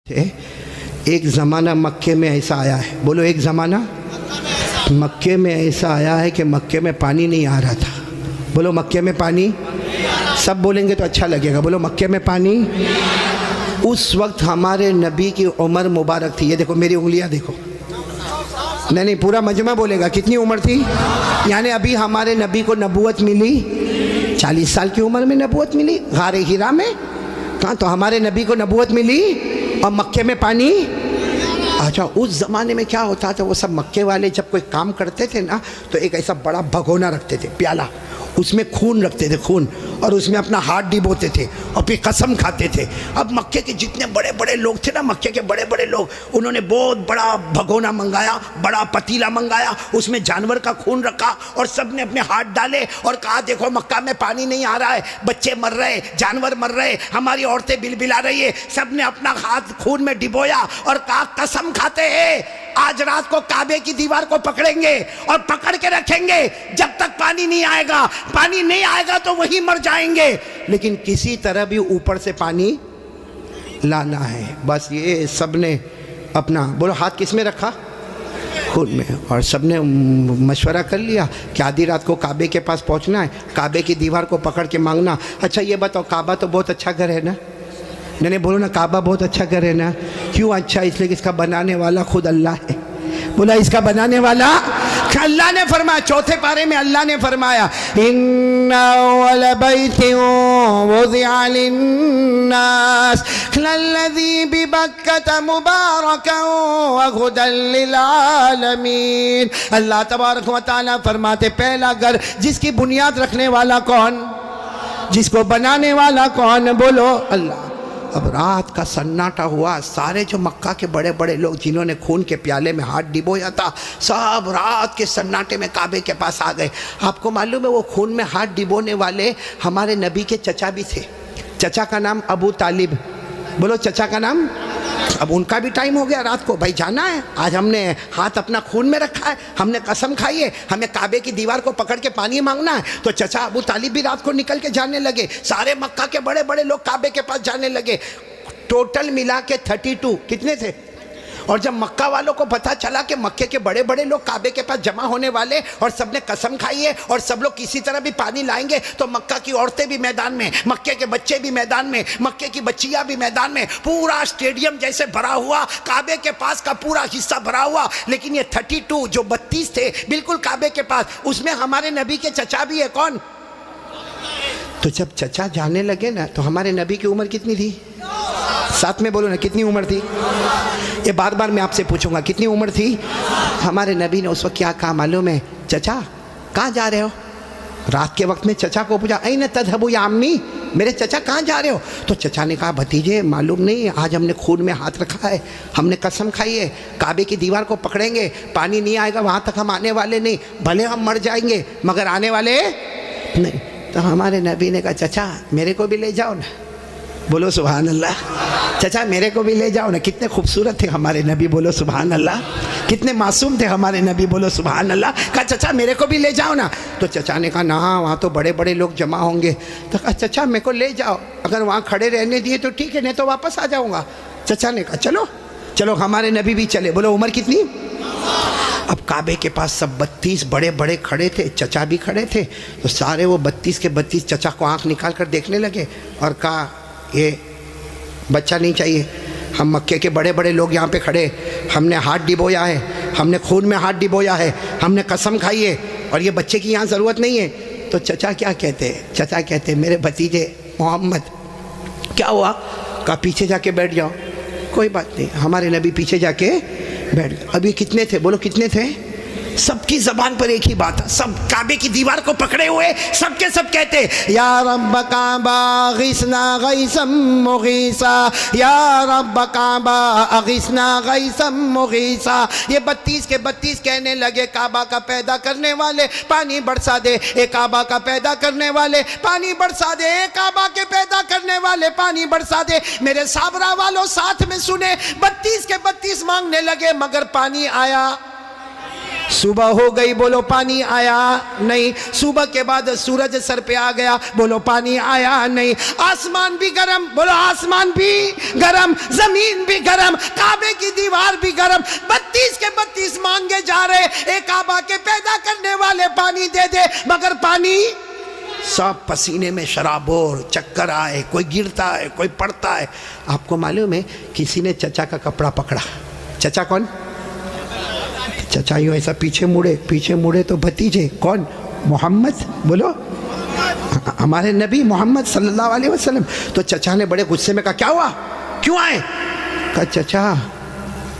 ایک زمانہ مکے میں ایسا آیا ہے، بولو ایک زمانہ مکے میں ایسا آیا ہے کہ مکے میں پانی نہیں آ رہا تھا۔ بولو مکے میں پانی، سب بولیں گے تو اچھا لگے گا، بولو مکے میں پانی۔ اس وقت ہمارے نبی کی عمر مبارک تھی، یہ دیکھو میری انگلیاں دیکھو، نہیں پورا مجمع بولے گا، کتنی عمر تھی؟ یعنی ابھی ہمارے نبی کو نبوت ملی 40 سال کی عمر میں نبوت ملی غار ہرا میں، کہاں تو ہمارے نبی کو نبوت ملی اور مکے میں پانی۔ اچھا اس زمانے میں کیا ہوتا تھا، وہ سب مکے والے جب کوئی کام کرتے تھے نا تو ایک ایسا بڑا بھگونا رکھتے تھے، پیالہ، اس میں خون رکھتے تھے، خون، اور اس میں اپنا ہاتھ ڈبوتے تھے اور پھر قسم کھاتے تھے۔ اب مکے کے جتنے بڑے بڑے لوگ تھے نا، مکے کے بڑے بڑے لوگ، انہوں نے بہت بڑا بھگونا منگایا، بڑا پتیلا منگایا، اس میں جانور کا خون رکھا اور سب نے اپنے ہاتھ ڈالے اور کہا دیکھو مکہ میں پانی نہیں آ رہا ہے، بچے مر رہے، جانور مر رہے، ہماری عورتیں بلبلا رہی ہے۔ سب نے اپنا ہاتھ خون میں ڈبویا اور کہا قسم کھاتے ہیں آج رات کو کعبے کی دیوار کو پکڑیں گے اور پکڑ کے رکھیں گے جب تک پانی نہیں آئے گا، پانی نہیں آئے گا تو وہی مر جائیں گے، لیکن کسی طرح بھی اوپر سے پانی لانا ہے۔ بس یہ سب نے اپنا، بولو ہاتھ کس میں رکھا؟ خون میں، اور سب نے مشورہ کر لیا کہ آدھی رات کو کعبے کے پاس پہنچنا ہے، کعبے کی دیوار کو پکڑ کے مانگنا۔ اچھا یہ بتاؤ، کعبہ تو بہت اچھا گھر ہے نا؟ نہیں بولو نا، کعبہ بہت اچھا گھر ہے نا؟ کیوں اچھا؟ اس لیے کہ اس کا بنانے والا خود اللہ ہے۔ بولا اس کا بنانے والا اللہ نے فرمایا، چوتھے پارے میں اللہ نے فرمایا ان اول بیت وضع للناس للذی ببکۃ مبارکا وہدی للعالمین۔ اللہ تبارک و تعالیٰ فرماتے پہلا گھر جس کی بنیاد رکھنے والا کون، جس کو بنانے والا کون؟ بولو اللہ۔ اب رات کا سناٹا ہوا، سارے جو مکہ کے بڑے بڑے لوگ جنہوں نے خون کے پیالے میں ہاتھ ڈبویا تھا، سب رات کے سناٹے میں کعبے کے پاس آ گئے۔ آپ کو معلوم ہے وہ خون میں ہاتھ ڈبونے والے ہمارے نبی کے چچا بھی تھے، چچا کا نام ابو طالب، بولو چچا کا نام۔ اب ان کا بھی ٹائم ہو گیا، رات کو بھائی جانا ہے، آج ہم نے ہاتھ اپنا خون میں رکھا ہے، ہم نے قسم کھائی ہے، ہمیں کعبے کی دیوار کو پکڑ کے پانی مانگنا ہے۔ تو چچا ابو طالب بھی رات کو نکل کے جانے لگے، سارے مکہ کے بڑے بڑے لوگ کعبے کے پاس جانے لگے۔ ٹوٹل ملا کے 32 کتنے تھے؟ اور جب مکہ والوں کو پتہ چلا کہ مکے کے بڑے بڑے لوگ کعبے کے پاس جمع ہونے والے اور سب نے قسم کھائی ہے اور سب لوگ کسی طرح بھی پانی لائیں گے، تو مکہ کی عورتیں بھی میدان میں، مکے کے بچے بھی میدان میں، مکے کی بچیاں بھی میدان میں، پورا اسٹیڈیم جیسے بھرا ہوا، کعبے کے پاس کا پورا حصہ بھرا ہوا۔ لیکن یہ 32 جو 32 تھے بالکل کعبے کے پاس، اس میں ہمارے نبی کے چچا بھی ہے، کون؟ تو جب چچا جانے لگے نا تو ہمارے نبی کی عمر کتنی تھی؟ ساتھ میں بولو نا، کتنی عمر تھی؟ یہ بار بار میں آپ سے پوچھوں گا کتنی عمر تھی؟ ہمارے نبی نے اس وقت کیا کہا معلوم ہے؟ چچا کہاں جا رہے ہو؟ رات کے وقت میں چچا کو پوچھا این تذهبوا یا امی، میرے چچا کہاں جا رہے ہو؟ تو چچا نے کہا بھتیجے معلوم نہیں، آج ہم نے خون میں ہاتھ رکھا ہے، ہم نے قسم کھائی ہے کعبے کی دیوار کو پکڑیں گے، پانی نہیں آئے گا وہاں تک ہم آنے والے نہیں، بھلے ہم مر جائیں گے مگر آنے والے نہیں۔ تو ہمارے نبی نے کہا چچا میرے کو بھی لے جاؤ نا، بولو سبحان اللہ، چچا میرے کو بھی لے جاؤ نا۔ کتنے خوبصورت تھے ہمارے نبی، بولو سبحان اللہ، کتنے معصوم تھے ہمارے نبی، بولو سبحان اللہ۔ کہا چچا میرے کو بھی لے جاؤ نا۔ تو چچا نے کہا نہ وہاں تو بڑے بڑے لوگ جمع ہوں گے۔ تو کہا چچا میرے کو لے جاؤ، اگر وہاں کھڑے رہنے دیے تو ٹھیک ہے، نہیں تو واپس آ جاؤں گا۔ چچا نے کہا چلو چلو، ہمارے نبی بھی چلے۔ بولو عمر کتنی؟ اب کعبے کے پاس سب 32 بڑے بڑے کھڑے تھے، چچا بھی کھڑے تھے، تو سارے وہ 32 کے 32 چچا کو آنکھ نکال کر دیکھنے لگے اور کہا یہ بچہ نہیں چاہیے، ہم مکے کے بڑے بڑے لوگ یہاں پہ کھڑے، ہم نے ہاتھ ڈبویا ہے، ہم نے خون میں ہاتھ ڈبویا ہے، ہم نے قسم کھائی ہے، اور یہ بچے کی یہاں ضرورت نہیں ہے۔ تو چچا کیا کہتے ہیں؟ چچا کہتے ہیں میرے بھتیجے محمد کیا ہوا؟ کہا پیچھے جا کے بیٹھ جاؤ۔ کوئی بات نہیں، ہمارے نبی پیچھے جا کے بیٹھ گئے۔ اب یہ کتنے تھے؟ بولو کتنے تھے؟ سب کی زبان پر ایک ہی بات ہے، سب کعبے کی دیوار کو پکڑے ہوئے سب کے سب کہتے یا رب کعبہ اغثنا غیثا مغیثا، یا رب کعبہ اغثنا غیثا مغیثا۔ یہ 32 کے 32 کہنے لگے کعبہ کا پیدا کرنے والے پانی برسا دے، اے کعبہ کا پیدا کرنے والے پانی برسا دے، اے کعبہ کے پیدا کرنے والے پانی برسا دے۔ میرے صابرہ والوں ساتھ میں سنے، 32 کے 32 مانگنے لگے مگر پانی آیا صبح ہو گئی، بولو پانی آیا نہیں. صبح کے بعد سورج سر پہ آ گیا، بولو پانی آیا نہیں. آسمان بھی گرم، بولو آسمان بھی گرم، زمین بھی گرم، کعبے کی دیوار بھی گرم. 32 کے 32 مانگے جا رہے، ایک کعبہ کے پیدا کرنے والے پانی دے دے، مگر پانی سب پسینے میں شرابور، چکر آئے، کوئی گرتا ہے، کوئی پڑتا ہے. آپ کو معلوم ہے کسی نے چچا کا کپڑا پکڑا. چچا کون؟ چچا یوں ایسا پیچھے مڑے تو بھتیجے کون؟ محمد، بولو ہمارے نبی محمد صلی اللہ علیہ وسلم. تو چچا نے بڑے غصے میں کہا کیا ہوا، کیوں آئے؟ کہا چچا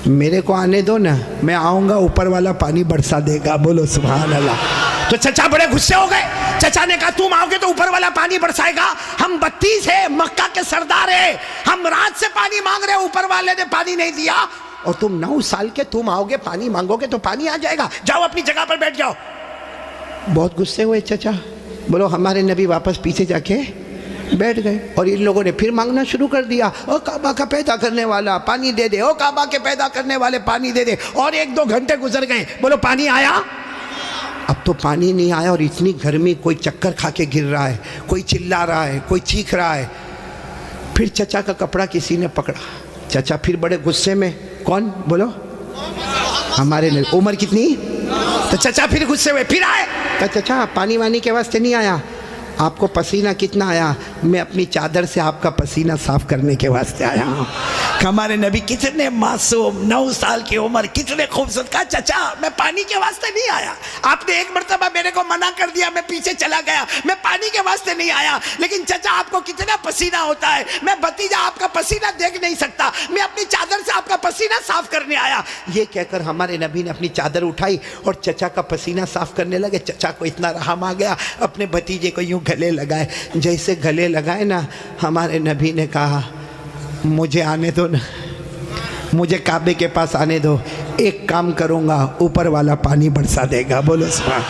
میرے کو آنے دو نا، میں آؤں گا اوپر والا پانی برسا دے گا. بولو سبحان اللہ. تو چچا بڑے غصے ہو گئے. چچا نے کہا تم آؤ گے تو اوپر والا پانی برسائے گا؟ ہم 32 ہیں، مکہ کے سردار ہیں، ہم رات سے پانی مانگ رہے، اوپر والے نے پانی نہیں دیا، اور تم 9 سال کے تم آؤ گے پانی مانگو گے تو پانی آ جائے گا، جاؤ اپنی جگہ پر بیٹھ جاؤ. بہت غصے ہوئے چچا. بولو ہمارے نبی واپس پیچھے جا کے بیٹھ گئے، اور ان لوگوں نے پھر مانگنا شروع کر دیا. او کعبہ کا پیدا کرنے والا پانی دے دے، او کعبہ کے پیدا کرنے والے پانی دے دے. اور 1-2 گھنٹے گزر گئے، بولو پانی آیا؟ اب تو پانی نہیں آیا، اور اتنی گرمی، کوئی چکر کھا کے گر رہا ہے، کوئی چلا رہا ہے، کوئی چیخ رہا ہے. پھر چچا کا کپڑا کسی نے پکڑا. چچا پھر بڑے غصے میں، کون؟ بولو ہمارے نبی. عمر کتنی؟ تو چچا پھر غصے ہوئے، پھر آئے. کہا چچا پانی وانی کے واسطے نہیں آیا، آپ کو پسینہ کتنا آیا؟ میں اپنی چادر سے آپ کا پسینہ صاف کرنے کے واسطے آیا ہوں. ہمارے نبی کتنے معصوم، 9 سال کی عمر، کتنے خوبصورت. کہا چچا میں پانی کے واسطے نہیں آیا، آپ نے ایک مرتبہ میرے کو منع کر دیا، میں پیچھے چلا گیا، میں پانی کے واسطے نہیں آیا. لیکن چچا آپ کو کتنا پسینہ ہوتا ہے، میں بھتیجا آپ کا پسینہ دیکھ نہیں سکتا، میں اپنی چادر سے آپ کا پسینہ صاف کرنے آیا. یہ کہہ کر ہمارے نبی نے اپنی چادر اٹھائی اور چچا کا پسینہ صاف کرنے لگے. چچا کو اتنا رحم آ گیا، اپنے بھتیجے کو یوں گلے لگائے. جیسے گلے لگائے نا، ہمارے نبی نے کہا مجھے آنے دو نا، مجھے کعبے کے پاس آنے دو، ایک کام کروں گا اوپر والا پانی برسا دے گا. بولو سبحان.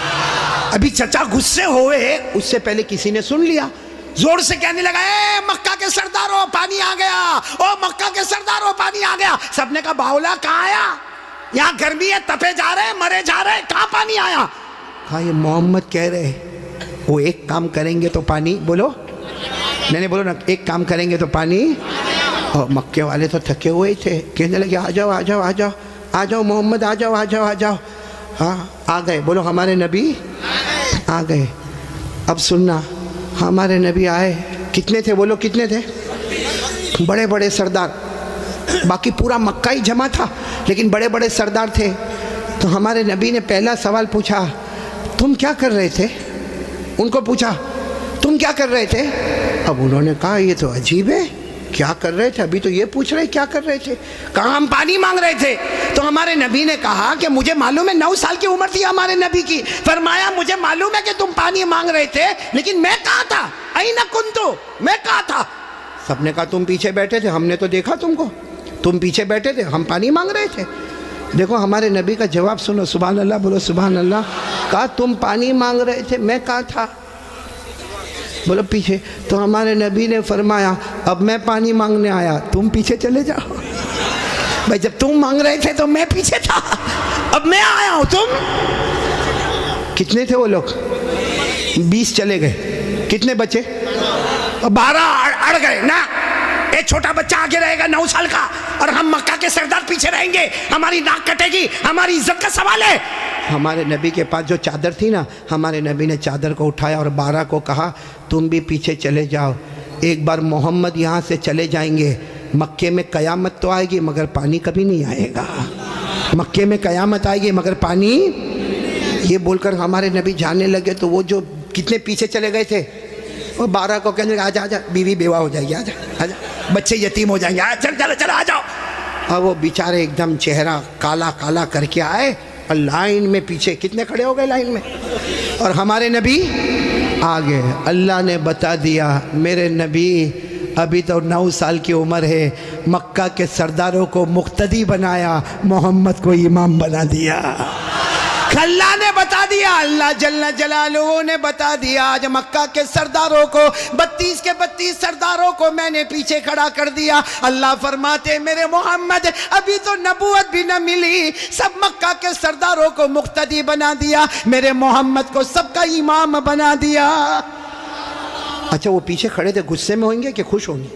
ابھی چچا غصے ہوئے، اس سے پہلے کسی نے سن لیا، زور سے کہنے لگا اے مکہ کے سرداروں پانی آ گیا، او مکہ کے سرداروں پانی آ گیا. سب نے کہا باولا کہاں آیا؟ یہاں گرمی ہے، تپے جا رہے، مرے جا رہے، کہاں پانی آیا؟ کہا یہ محمد کہہ رہے وہ ایک کام کریں گے تو پانی، بولو نہیں بولو نا، ایک کام کریں گے تو پانی. اور مکے والے تو تھکے ہوئے تھے، کہنے لگے آ جاؤ آ جاؤ آ جاؤ آ جاؤ محمد، آ جاؤ آ جاؤ آ جاؤ. ہاں آ گئے، بولو ہمارے نبی آ گئے. اب سننا، ہمارے نبی آئے، کتنے تھے بولو کتنے تھے؟ بڑے بڑے سردار، باقی پورا مکہ ہی جمع تھا لیکن بڑے بڑے سردار تھے. تو ہمارے نبی نے پہلا سوال پوچھا تم کیا کر رہے تھے؟ ان کو پوچھا تم کیا کر رہے تھے؟ اب انہوں نے کہا یہ تو عجیب ہے، کیا کر رہے تھے؟ ابھی تو یہ پوچھ رہے کیا کر رہے تھے. کہا ہم پانی مانگ رہے تھے. تو ہمارے نبی نے کہا کہ مجھے معلوم ہے 9 سال کی عمر تھی ہمارے نبی کی. فرمایا مجھے معلوم ہے کہ تم پانی مانگ رہے تھے لیکن میں کہاں تھا؟ اینا کنتو، میں کہاں تھا؟ سب نے کہا تم پیچھے بیٹھے تھے، ہم نے تو دیکھا تم کو، تم پیچھے بیٹھے تھے، ہم پانی مانگ رہے تھے. دیکھو ہمارے نبی کا جواب سنو، سبحان اللہ بولو سبحان اللہ. کہا تم پانی مانگ رہے تھے، میں کہاں تھا؟ بولو پیچھے. تو ہمارے نبی نے فرمایا اب میں پانی مانگنے آیا، تم پیچھے چلے جاؤ. بھائی جب تم مانگ رہے تھے تو میں پیچھے تھا، اب میں آیا ہوں. تم کتنے تھے وہ لوگ؟ 20 چلے گئے، کتنے بچے؟ 12 اڑ گئے نا. ایک چھوٹا بچہ آگے رہے گا 9 سال کا، اور ہم مکہ کے سردار پیچھے رہیں گے، ہماری ناک کٹے گی، ہماری عزت کا سوال ہے. ہمارے نبی کے پاس جو چادر تھی نا، ہمارے نبی نے چادر کو اٹھایا اور 12 کو کہا تم بھی پیچھے چلے جاؤ. ایک بار محمد یہاں سے چلے جائیں گے، مکے میں قیامت تو آئے گی مگر پانی کبھی نہیں آئے گا. مکے میں قیامت آئے گی مگر پانی. یہ بول کر ہمارے نبی جانے لگے. تو وہ جو کتنے پیچھے چلے گئے تھے، وہ 12 کو کہنے لگے آجا آجا، بیوی بیوہ ہو جائے گی، آجا آجا، بچے یتیم ہو جائیں گے، چل چل چل آ جاؤ. اور وہ بیچارے ایک دم چہرہ کالا کالا کر کے آئے اور لائن میں پیچھے کتنے کھڑے ہو گئے لائن میں. اور ہمارے نبی آگے. اللہ نے بتا دیا میرے نبی ابھی تو 9 سال کی عمر ہے، مکہ کے سرداروں کو مقتدی بنایا، محمد کو امام بنا دیا. اللہ نے بتا دیا، اللہ جل جلالہ نے بتا دیا، آج مکہ کے سرداروں کو 32 کے 32 سرداروں کو میں نے پیچھے کھڑا کر دیا۔ اللہ فرماتے میرے محمد ابھی تو نبوت بھی نہ ملی، سب مکہ کے سرداروں کو مقتدی بنا دیا، میرے محمد کو سب کا امام بنا دیا۔ اچھا وہ پیچھے کھڑے تھے غصے میں ہوئیں گے کہ خوش ہوں گے؟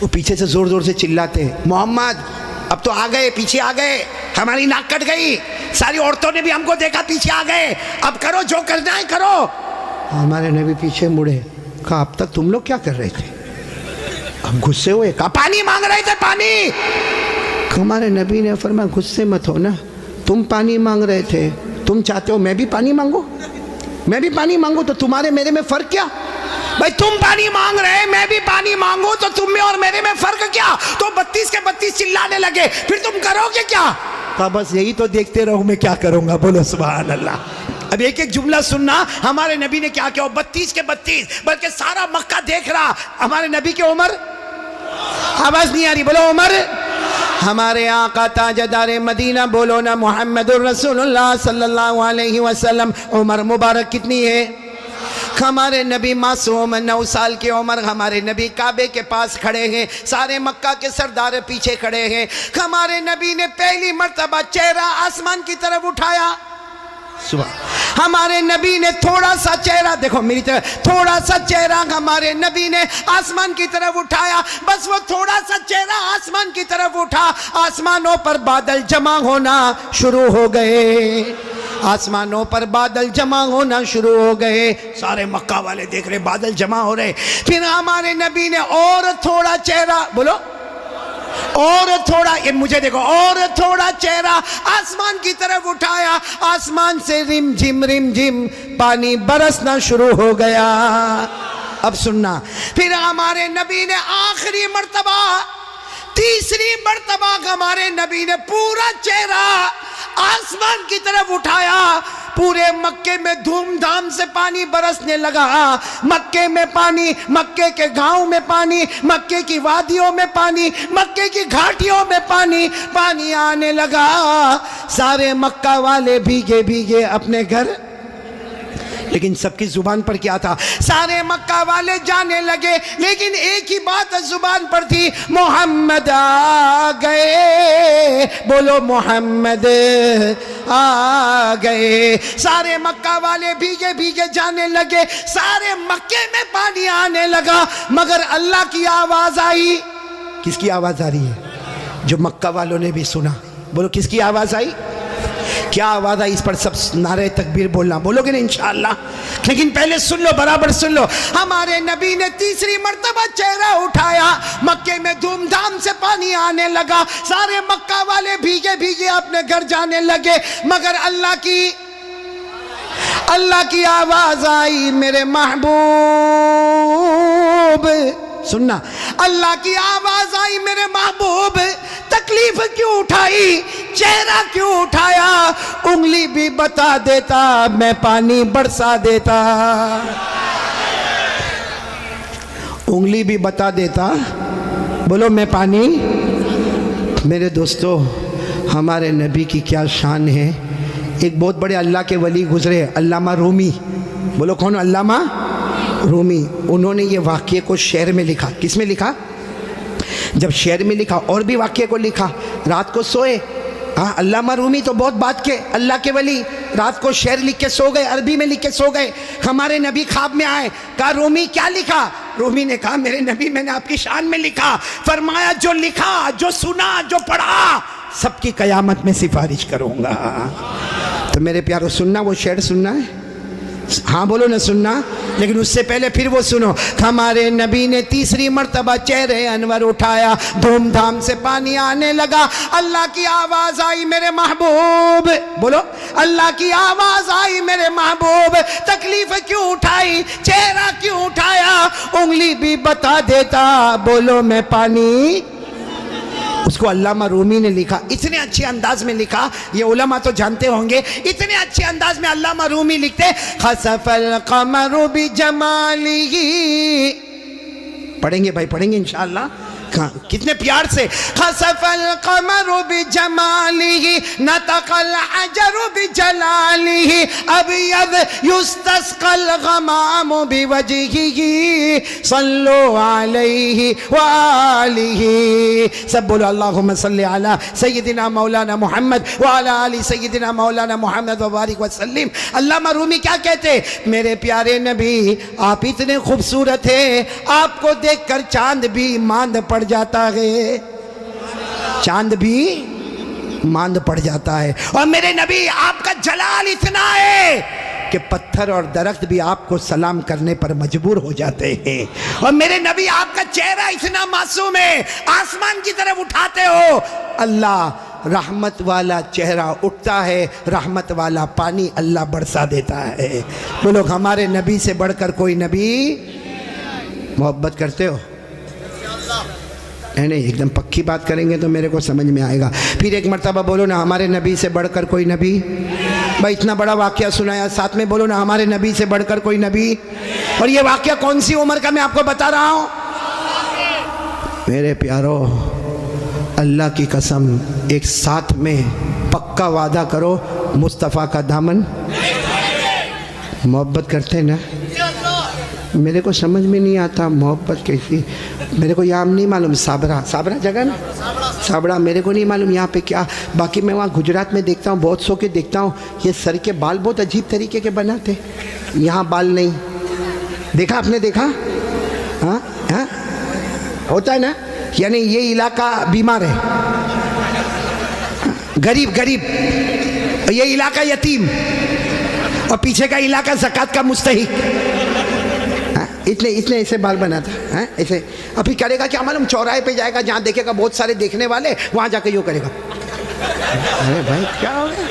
وہ پیچھے سے زور زور سے چلاتے ہیں محمد اب تو آ گئے، پیچھے آ گئے، ہماری ناک کٹ گئی، ساری عورتوں نے بھی ہم کو دیکھا، پیچھے آ گئے، اب کرو جو کرنا ہے کرو۔ ہمارے نبی پیچھے مڑے، کہا اب تک تم لوگ کیا کر رہے تھے؟ ہم غصے ہوئے، کہا پانی مانگ رہے تھے پانی۔ ہمارے نبی نے فرمایا غصے مت ہو نا، تم پانی مانگ رہے تھے، تم چاہتے ہو میں بھی پانی مانگوں؟ میں بھی پانی مانگوں تو تمہارے میرے میں فرق کیا؟ بھائی تم پانی مانگ رہے میں بھی پانی مانگوں تو تم میں اور میرے میں فرق کیا؟ تو 32 کے 32 چلانے لگے، پھر تم کرو گے کیا؟ کہا بس یہی تو دیکھتے رہو، میں کیا کروں گا؟ بولو سبحان اللہ۔ اب ایک ایک جملہ سننا، ہمارے نبی نے کیا کیا؟ 32 کے 32 بلکہ سارا مکہ دیکھ رہا، ہمارے نبی کی عمر، آواز نہیں آ رہی، بولو عمر، ہمارے آقا تاجدار مدینہ، بولو نا محمد الرسول اللہ صلی اللہ علیہ وسلم، عمر مبارک کتنی ہے؟ ہمارے نبی معصوم 9 سال کی عمر، ہمارے نبی کعبے کے پاس کھڑے ہیں، سارے مکہ کے سردار پیچھے کھڑے ہیں۔ ہمارے نبی نے پہلی مرتبہ چہرہ آسمان کی طرف اٹھایا، ہمارے نبی نے تھوڑا سا چہرہ، دیکھو میری طرف، تھوڑا سا چہرہ ہمارے نبی نے آسمان کی طرف اٹھایا، بس وہ تھوڑا سا چہرہ آسمان کی طرف اٹھا، آسمانوں پر بادل جمع ہونا شروع ہو گئے، آسمانوں پر بادل جمع ہونا شروع ہو گئے، سارے مکہ والے دیکھ رہے بادل جمع ہو رہے۔ پھر ہمارے نبی نے اور تھوڑا چہرہ، بولو اور تھوڑا، یہ مجھے دیکھو، اور تھوڑا چہرہ آسمان کی طرف اٹھایا، آسمان سے رم جھم پانی برسنا شروع ہو گیا۔ اب سننا، پھر ہمارے نبی نے آخری مرتبہ، تیسری مرتبہ ہمارے نبی نے پورا چہرہ آسمان کی طرف اٹھایا، پورے مکے میں دھوم دھام سے پانی برسنے لگا، مکے میں پانی، مکے کے گاؤں میں پانی، مکے کی وادیوں میں پانی، مکے کی گھاٹیوں میں پانی، پانی آنے لگا، سارے مکہ والے بھیگے بھیگے اپنے گھر، لیکن سب کی زبان پر کیا تھا؟ سارے مکہ والے جانے لگے، لیکن ایک ہی بات زبان پر تھی، محمد آ گئے، بولو محمد آ گئے۔ سارے مکہ والے بھیگے بھیگے جانے لگے، سارے مکے میں پانی آنے لگا، مگر اللہ کی آواز آئی۔ کس کی آواز آ رہی ہے؟ جو مکہ والوں نے بھی سنا، بولو کس کی آواز آئی؟ کیا آواز آئی؟ اس پر سب نعرہ تکبیر بولنا، بولو گے نا انشاءاللہ؟ لیکن پہلے سن لو، برابر سن لو، ہمارے نبی نے تیسری مرتبہ چہرہ اٹھایا، مکے میں دھوم دھام سے پانی آنے لگا، سارے مکہ والے بھیگے بھیگے اپنے گھر جانے لگے، مگر اللہ کی آواز آئی، میرے محبوب، سننا، اللہ کی آواز آئی، میرے محبوب تکلیف کیوں اٹھائی، چہرہ کیوں اٹھایا، انگلی بھی بتا دیتا میں پانی برسا دیتا، انگلی بھی بتا دیتا، بولو میں پانی۔ میرے دوستو، ہمارے نبی کی کیا شان ہے۔ ایک بہت بڑے اللہ کے ولی گزرے، علامہ رومی، بولو کون؟ علامہ رومی، انہوں نے یہ واقعے کو شعر میں لکھا۔ کس میں لکھا؟ جب شعر میں لکھا، اور بھی واقعے کو لکھا، رات کو سوئے، علامہ رومی تو بہت بات کے اللہ کے ولی، رات کو شعر لکھ کے سو گئے، عربی میں لکھ کے سو گئے، ہمارے نبی خواب میں آئے، کہا رومی کیا لکھا؟ رومی نے کہا میرے نبی میں نے آپ کی شان میں لکھا، فرمایا جو لکھا، جو سنا، جو پڑھا، سب کی قیامت میں سفارش کروں گا۔ تو میرے پیارو سننا، وہ شعر سننا ہے، ہاں بولو نہ سننا، لیکن اس سے پہلے پھر وہ سنو، ہمارے نبی نے تیسری مرتبہ چہرے انور اٹھایا، دھوم دھام سے پانی آنے لگا، اللہ کی آواز آئی، میرے محبوب، بولو اللہ کی آواز آئی، میرے محبوب تکلیف کیوں اٹھائی، چہرہ کیوں اٹھایا، انگلی بھی بتا دیتا، بولو میں پانی۔ اس کو علامہ رومی نے لکھا، اتنے اچھے انداز میں لکھا، یہ علماء تو جانتے ہوں گے، اتنے اچھے انداز میں علامہ رومی لکھتے، خسف القمر بجمالہ، پڑھیں گے بھائی، پڑھیں گے انشاءاللہ، کتنے پیار سے خسف القمر بجمالہ نطق الحجر بجلالہ ابیض یستسقى الغمام بوجہہ صلوا علیہ وآلہ. سب بولو اللہم صلی علی سیدنا مولانا محمد وعلی آل سیدنا مولانا محمد وبارک وسلم. علامہ رومی کیا کہتے؟ میرے پیارے نبی آپ اتنے خوبصورت ہیں، آپ کو دیکھ کر چاند بھی ماند پڑ جاتا ہے، چاند بھی ماند پڑ جاتا ہے. اور میرے نبی آپ کا جلال اتنا ہے کہ پتھر اور درخت بھی آپ کو سلام کرنے پر مجبور ہو جاتے ہیں. اور میرے نبی آپ کا چہرہ اتنا معصوم ہے، آسمان کی طرف اٹھاتے ہو اللہ رحمت والا چہرہ اٹھتا ہے، رحمت والا پانی اللہ برسا دیتا ہے. بولو ہمارے نبی سے بڑھ کر کوئی نبی؟ محبت کرتے ہو؟ نہیں ایک دم پکی بات کریں گے تو میرے کو سمجھ میں آئے گا. پھر ایک مرتبہ بولو نا ہمارے نبی سے بڑھ کر کوئی نبی. بھائی اتنا بڑا واقعہ سنایا، ساتھ میں بولو نا ہمارے نبی سے بڑھ کر کوئی نبی. اور یہ واقعہ کون سی عمر کا میں آپ کو بتا رہا ہوں؟ میرے پیارو اللہ کی قسم ایک ساتھ میں پکا وعدہ کرو مصطفیٰ کا دامن. محبت کرتے ہیں نا؟ میرے کو سمجھ میں نہیں آتا محبت کیسی. میرے کو یہاں نہیں معلوم صابرہ جگہ نا، صابرہ میرے کو نہیں معلوم یہاں پہ کیا. باقی میں وہاں گجرات میں دیکھتا ہوں بہت سو کے دیکھتا ہوں یہ سر کے بال بہت عجیب طریقے کے بناتے. یہاں بال نہیں دیکھا آپ نے؟ دیکھا؟ ہاں ہاں ہوتا ہے نا. یعنی یہ علاقہ بیمار ہے، غریب یہ علاقہ یتیم، اور پیچھے کا علاقہ زکوٰۃ کا مستحق. اتنے ایسے بال بناتا ہے ایسے. ابھی کرے گا کیا معلوم؟ چوراہے پہ جائے گا جہاں دیکھے گا بہت سارے دیکھنے والے، وہاں جا کے یوں کرے گا. ارے بھائی کیا ہو گیا؟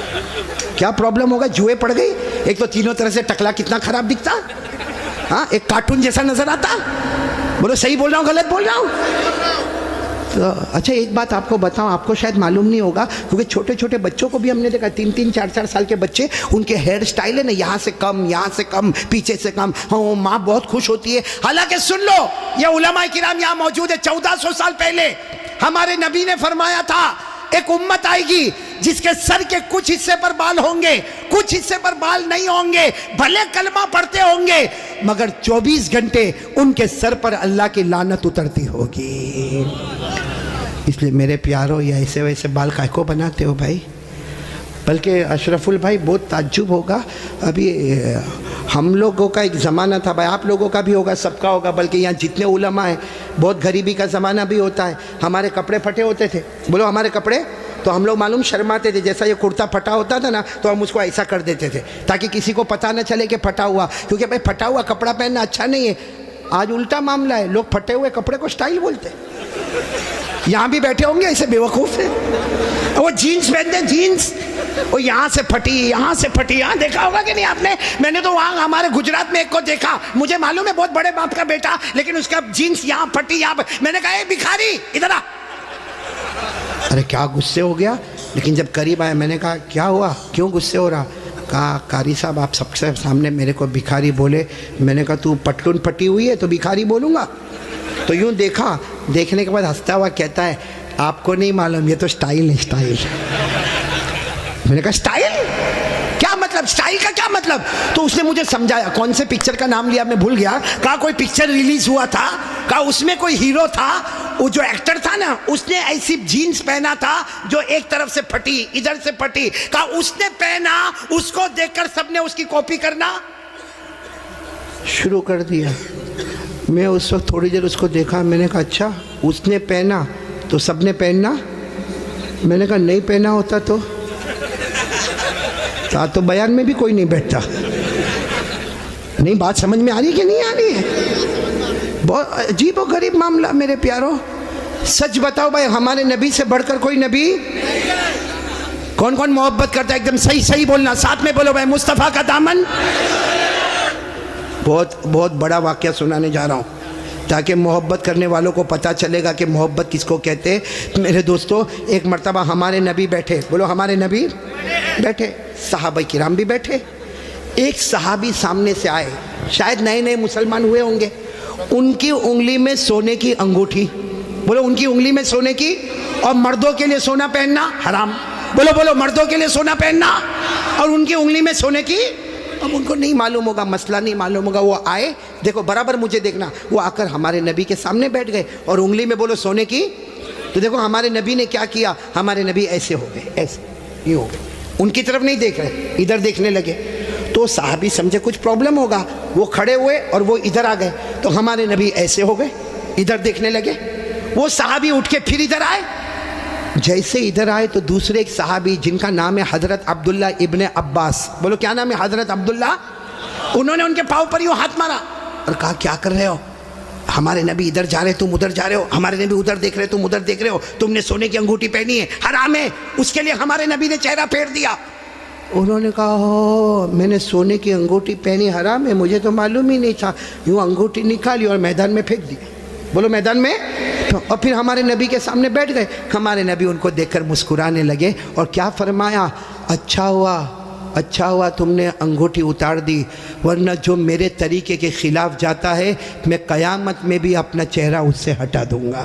کیا پرابلم ہوگا؟ جوئے پڑ گئی. ایک تو تینوں طرح سے ٹکلا کتنا خراب دکھتا، ہاں ایک کارٹون جیسا نظر آتا. بولو صحیح بول رہا ہوں غلط بول رہا ہوں؟ تو اچھا ایک بات آپ کو بتاؤں، آپ کو شاید معلوم نہیں ہوگا کیونکہ چھوٹے چھوٹے بچوں کو بھی ہم نے دیکھا، 3 4 سال کے بچے، ان کے ہیئر سٹائل ہے نا یہاں سے کم، یہاں سے کم، پیچھے سے کم. ہاں ماں بہت خوش ہوتی ہے. حالانکہ سن لو یہ علماء کرام یہاں موجود ہے، 1400 سال پہلے ہمارے نبی نے فرمایا تھا ایک امت آئے گی جس کے سر کے کچھ حصے پر بال ہوں گے، کچھ حصے پر بال نہیں ہوں گے، بھلے کلمہ پڑھتے ہوں گے مگر 24 گھنٹے ان کے سر پر اللہ کی لعنت اترتی ہوگی. اس لیے میرے پیارو یہ ایسے ویسے بال کائے کو بناتے ہو بھائی؟ بلکہ اشرف البھائی بہت تعجب ہوگا، ابھی ہم لوگوں کا ایک زمانہ تھا بھائی، آپ لوگوں کا بھی ہوگا، سب کا ہوگا، بلکہ یہاں جتنے علماء ہیں بہت غریبی کا زمانہ بھی ہوتا ہے. ہمارے کپڑے پھٹے ہوتے تھے، بولو ہمارے کپڑے، تو ہم لوگ معلوم شرماتے تھے. جیسا یہ کرتا پھٹا ہوتا تھا نا تو ہم اس کو ایسا کر دیتے تھے تاکہ کسی کو پتہ نہ چلے کہ پھٹا ہوا، کیونکہ بھائی پھٹا ہوا کپڑا پہننا اچھا نہیں ہے. آج الٹا معاملہ ہے، لوگ پھٹے ہوئے کپڑے کو سٹائل بولتے. یہاں بھی بیٹھے ہوں گے ایسے بیوقوف ہیں، وہ جینس پہنتے ہیں، جینس وہ یہاں سے پھٹی یہاں سے پھٹی. یہاں دیکھا ہوگا کہ نہیں آپ نے؟ میں نے تو وہاں ہمارے گجرات میں ایک کو دیکھا، مجھے معلوم ہے بہت بڑے باپ کا بیٹا، لیکن اس کا جینس یہاں پھٹی یہاں. میں نے کہا اے بھکاری ادھر آ. ارے کیا غصے ہو گیا، لیکن جب قریب آیا میں نے کہا کیا ہوا، کیوں غصے ہو رہا؟ کہا قاری صاحب آپ سب سے سامنے میرے کو بھکاری بولے. میں نے کہا تو پٹلون پھٹی ہوئی ہے تو بھکاری بولوں گا؟ تو یوں دیکھا، دیکھنے کے بعد ہنستا ہوا کہتا ہے آپ کو نہیں معلوم یہ تو سٹائل ہے، سٹائل. میں نے کہا سٹائل کیا مطلب؟ سٹائل کا کیا مطلب؟ تو اس نے مجھے سمجھایا. کون سے پکچر کا نام لیا میں بھول گیا. کہا کوئی پکچر ریلیز ہوا تھا، کہا اس میں کوئی ہیرو تھا، وہ جو ایکٹر تھا نا اس نے ایسی جینس پہنا تھا جو ایک طرف سے پھٹی ادھر سے پھٹی. کہا اس نے پہنا، اس کو دیکھ کر سب نے اس کی کاپی کرنا شروع کر دیا. میں اس وقت تھوڑی دیر اس کو دیکھا، میں نے کہا اچھا اس نے پہنا تو سب نے پہننا؟ میں نے کہا نہیں پہنا ہوتا تو تو بیان میں بھی کوئی نہیں بیٹھتا. نہیں بات سمجھ میں آ رہی کہ نہیں آ رہی ہے؟ بہت عجیب و غریب معاملہ میرے پیاروں. سچ بتاؤ بھائی ہمارے نبی سے بڑھ کر کوئی نبی؟ کون کون محبت کرتا ہے؟ ایک دم صحیح بولنا، ساتھ میں بولو بھائی مصطفیٰ کا دامن. بہت بڑا واقعہ سنانے جا رہا ہوں تاکہ محبت کرنے والوں کو پتہ چلے گا کہ محبت کس کو کہتے. میرے دوستو ایک مرتبہ ہمارے نبی بیٹھے، بولو ہمارے نبی بیٹھے، صحابہ کرام بھی بیٹھے. ایک صحابی سامنے سے آئے، شاید نئے نئے مسلمان ہوئے ہوں گے. ان کی انگلی میں سونے کی انگوٹھی، بولو ان کی انگلی میں سونے کی، اور مردوں کے لیے سونا پہننا حرام. بولو مردوں کے لیے سونا پہننا اور ان کی انگلی میں سونے کی. اب ان کو نہیں معلوم ہوگا، مسئلہ نہیں معلوم ہوگا. وہ آئے، دیکھو برابر مجھے دیکھنا، وہ آ کر ہمارے نبی کے سامنے بیٹھ گئے اور انگلی میں بولو سونے کی. تو دیکھو ہمارے نبی نے کیا کیا، ہمارے نبی ایسے ہو گئے، ایسے یہ ہو گئے، ان کی طرف نہیں دیکھ رہے، ادھر دیکھنے لگے. تو صحابی سمجھے کچھ پرابلم ہوگا، وہ کھڑے ہوئے اور وہ ادھر آ گئے. تو ہمارے نبی ایسے ہو گئے، ادھر دیکھنے لگے. وہ صحابی اٹھ کے پھر ادھر آئے. جیسے ادھر آئے تو دوسرے ایک صحابی جن کا نام ہے حضرت عبداللہ ابن عباس، بولو کیا نام ہے، حضرت عبداللہ. انہوں نے ان کے پاؤں پر یوں ہاتھ مارا اور کہا کیا کر رہے ہو، ہمارے نبی ادھر جا رہے تم ادھر جا رہے ہو، ہمارے نبی ادھر دیکھ رہے تم ادھر دیکھ رہے ہو، تم نے سونے کی انگوٹھی پہنی ہے، حرام ہے، اس کے لیے ہمارے نبی نے چہرہ پھیر دیا. انہوں نے کہا ہو میں نے سونے کی انگوٹھی پہنی حرام ہے، مجھے تو معلوم ہی نہیں تھا. یوں انگوٹھی نکالی اور میدان میں پھینک دی. بولو میدان میں. اور پھر ہمارے نبی کے سامنے بیٹھ گئے. ہمارے نبی ان کو دیکھ کر مسکرانے لگے اور کیا فرمایا، اچھا ہوا تم نے انگوٹھی اتار دی، ورنہ جو میرے طریقے کے خلاف جاتا ہے میں قیامت میں بھی اپنا چہرہ اس سے ہٹا دوں گا.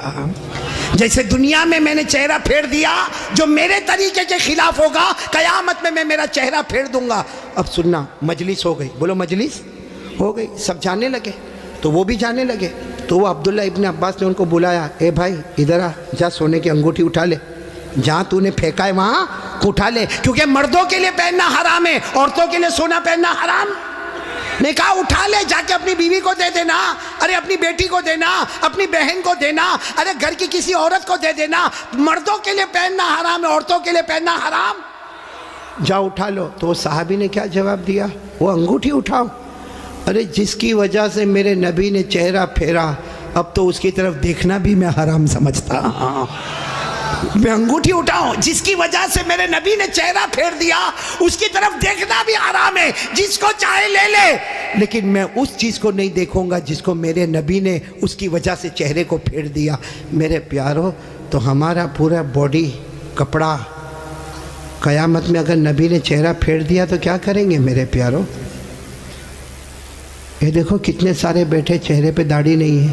جیسے دنیا میں میں نے چہرہ پھیر دیا، جو میرے طریقے کے خلاف ہوگا قیامت میں میں میرا چہرہ پھیر دوں گا. اب سننا، مجلس ہو گئی، بولو مجلس ہو گئی، سب جانے لگے. تو وہ بھی جانے لگے. تو وہ عبداللہ ابن عباس نے ان کو بلایا، اے بھائی ادھر آ، جا سونے کی انگوٹھی اٹھا لے، جہاں تو نے پھینکا ہے وہاں اٹھا لے، کیونکہ مردوں کے لیے پہننا حرام ہے، عورتوں کے لیے سونا پہننا حرام. نے کہا اٹھا لے، جا کے اپنی بیوی کو دے دینا، ارے اپنی بیٹی کو دینا، اپنی بہن کو دینا، ارے گھر کی کسی عورت کو دے دینا. مردوں کے لیے پہننا حرام ہے، عورتوں کے لیے پہننا حرام. جا اٹھا لو. تو وہ صحابی نے کیا جواب دیا، وہ انگوٹھی اٹھاؤ. ارے جس کی وجہ سے میرے نبی نے چہرہ پھیرا، اب تو اس کی طرف دیکھنا بھی میں حرام سمجھتا ہوں. میں انگوٹھی اٹھاؤں، جس کی وجہ سے میرے نبی نے چہرہ پھیر دیا اس کی طرف دیکھنا بھی حرام ہے. جس کو چاہے لے لے، لیکن میں اس چیز کو نہیں دیکھوں گا جس کو میرے نبی نے اس کی وجہ سے چہرے کو پھیر دیا. میرے پیارو، تو ہمارا پورا باڈی کپڑا قیامت میں اگر نبی نے چہرہ پھیر دیا تو کیا کریں گے میرے پیارو؟ یہ دیکھو کتنے سارے بیٹھے چہرے پہ داڑھی نہیں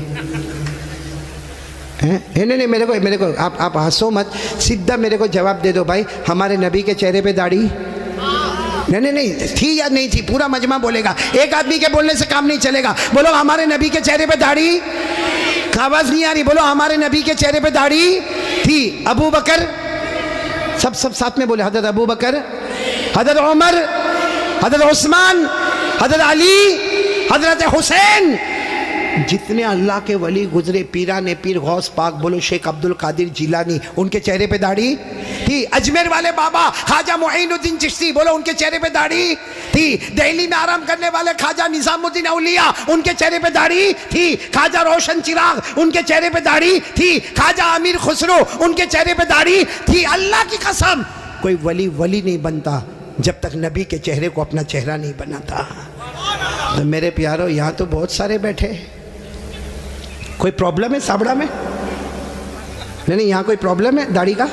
ہے. نہیں میرے کو آپ ہنسو مت، سیدھا میرے کو جواب دے دو بھائی، ہمارے نبی کے چہرے پہ داڑھی نہیں تھی یا نہیں تھی؟ پورا مجمع بولے گا، ایک آدمی کے بولنے سے کام نہیں چلے گا. بولو ہمارے نبی کے چہرے پہ داڑھی، آواز نہیں آ رہی، بولو ہمارے نبی کے چہرے پہ داڑھی تھی. ابو بکر، سب ساتھ میں بولے، حضرت ابو بکر، حضرت عمر، حضرت عثمان، حضرت علی، حضرت حسین، جتنے اللہ کے ولی گزرے، پیران پیر غوث پاک، بولو شیخ عبد القادر جیلانی، ان کے چہرے پہ داڑھی تھی. اجمیر والے بابا خواجہ معین الدین چشتی، بولو ان کے چہرے پہ داڑھی تھی. دہلی میں آرام کرنے والے خواجہ نظام الدین اولیاء، ان کے چہرے پہ داڑھی تھی. خواجہ روشن چراغ، ان کے چہرے پہ داڑھی تھی. خواجہ امیر خسرو، ان کے چہرے پہ داڑھی تھی. اللہ کی قسم کوئی ولی نہیں بنتا جب تک نبی کے چہرے کو اپنا چہرہ نہیں بناتا. تو میرے پیارو، یہاں تو بہت سارے بیٹھے، کوئی پرابلم ہے سابڑا میں؟ نہیں یہاں کوئی پرابلم ہے داڑھی کا؟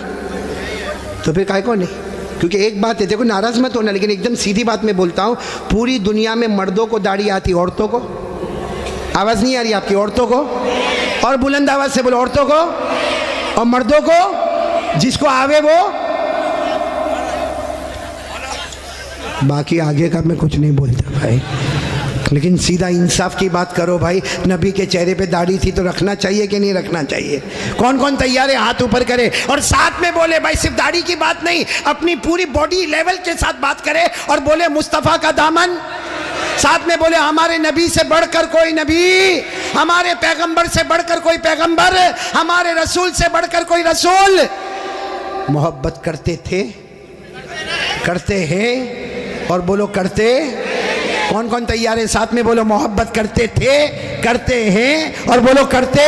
تو پھر کائے کو نہیں؟ کیونکہ ایک بات ہے، دیکھو ناراض مت ہونا، لیکن ایک دم سیدھی بات میں بولتا ہوں، پوری دنیا میں مردوں کو داڑھی آتی، عورتوں کو آواز نہیں آ رہی آپ کی؟ عورتوں کو، اور بلند آواز سے بولو، عورتوں کو اور مردوں کو، جس کو آوے وہ. باقی آگے کا میں کچھ نہیں بولتا بھائی، لیکن سیدھا انصاف کی بات کرو بھائی. نبی کے چہرے پہ داڑھی تھی تو رکھنا چاہیے کہ نہیں رکھنا چاہیے؟ کون تیار ہے ہاتھ اوپر کرے اور ساتھ میں بولے بھائی صرف داڑھی کی بات نہیں، اپنی پوری باڈی لیول کے ساتھ بات کرے اور بولے مصطفیٰ کا دامن. ساتھ میں بولے ہمارے نبی سے بڑھ کر کوئی نبی، ہمارے پیغمبر سے بڑھ کر کوئی پیغمبر، ہمارے رسول سے بڑھ کر کوئی رسول. محبت کرتے تھے، کرتے ہیں، اور بولو کرتے. کون تیار ہے ساتھ میں بولو محبت کرتے تھے، کرتے ہیں، اور بولو کرتے.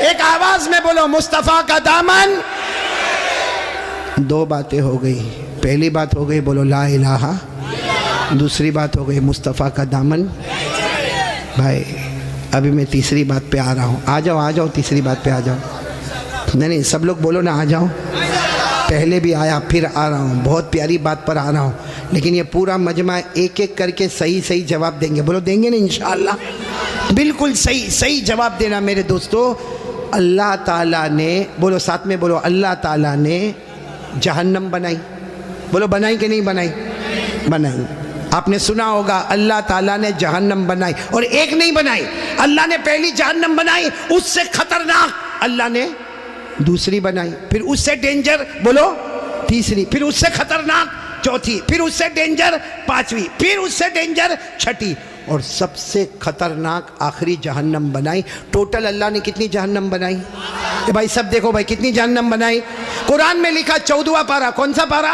ایک آواز میں بولو مصطفیٰ کا دامن. دو باتیں ہو گئی. پہلی بات ہو گئی بولو لا الہ، دوسری بات ہو گئی مصطفیٰ کا دامن. بھائی ابھی میں تیسری بات پہ آ رہا ہوں. آ جاؤ تیسری بات پہ آ جاؤ. نہیں سب لوگ بولو نا آ جاؤ. پہلے بھی آیا پھر آ رہا ہوں، بہت پیاری بات پر آ رہا ہوں، لیکن یہ پورا مجمع ایک ایک کر کے صحیح جواب دیں گے. بولو دیں گے نا انشاءاللہ؟ بالکل صحیح جواب دینا میرے دوستو. اللہ تعالیٰ نے، بولو ساتھ میں بولو، اللہ تعالیٰ نے جہنم بنائی. بولو بنائی کہ نہیں بنائی؟ بنائی. آپ نے سنا ہوگا اللہ تعالیٰ نے جہنم بنائی، اور ایک نہیں بنائی. اللہ نے پہلی جہنم بنائی، اس سے خطرناک اللہ نے دوسری بنائی، پھر اس سے ڈینجر بولو تیسری، پھر اس سے خطرناک چوتھی، پھر اس سے ڈینجر پانچویں، پھر اس سے ڈینجر چھٹی، اور سب سے خطرناک آخری جہنم بنائی. ٹوٹل اللہ نے کتنی جہنم بنائی؟ بھائی سب دیکھو بھائی کتنی جہنم بنائی. قرآن میں لکھا 14واں پارہ، کون سا پارہ؟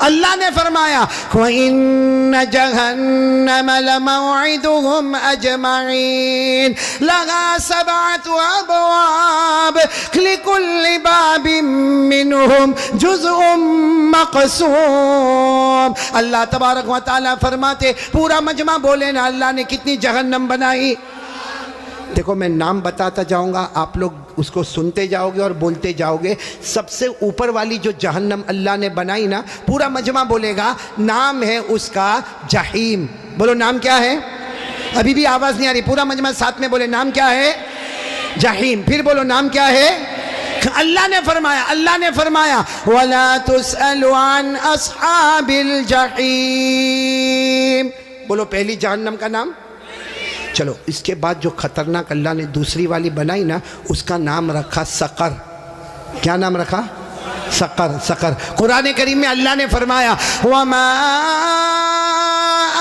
اللہ نے فرمایا وَإِنَّ جَهَنَّمَ لَمَوْعِدُهُمْ أَجْمَعِينَ لَهَا 7 أَبْوَابٍ لِكُلِّ بَابٍ مِّنْهُمْ جُزْءٌ مَّقْسُومٌ. اللہ تبارک و تعالیٰ فرماتے پورا مجمع بولے نا اللہ نے کتنی جہنم بنائی. دیکھو میں نام بتاتا جاؤں گا، آپ لوگ اس کو سنتے جاؤ گے اور بولتے جاؤ گے. سب سے اوپر والی جو جہنم اللہ نے بنائی نا، پورا مجمع بولے گا، نام ہے اس کا جہیم. بولو نام کیا ہے؟ ابھی بھی آواز نہیں آ رہی، پورا مجمع ساتھ میں بولے نام کیا ہے؟ جہیم. پھر بولو نام کیا ہے؟ اللہ نے فرمایا وَلَا تُسْأَلُ عَنْ أَصْحَابِ الْجَحِيمِ. بولو پہلی جہنم کا نام. چلو اس کے بعد جو خطرناک اللہ نے دوسری والی بنائی نا، اس کا نام رکھا سقر. کیا نام رکھا؟ سقر. قرآن کریم میں اللہ نے فرمایا وَمَا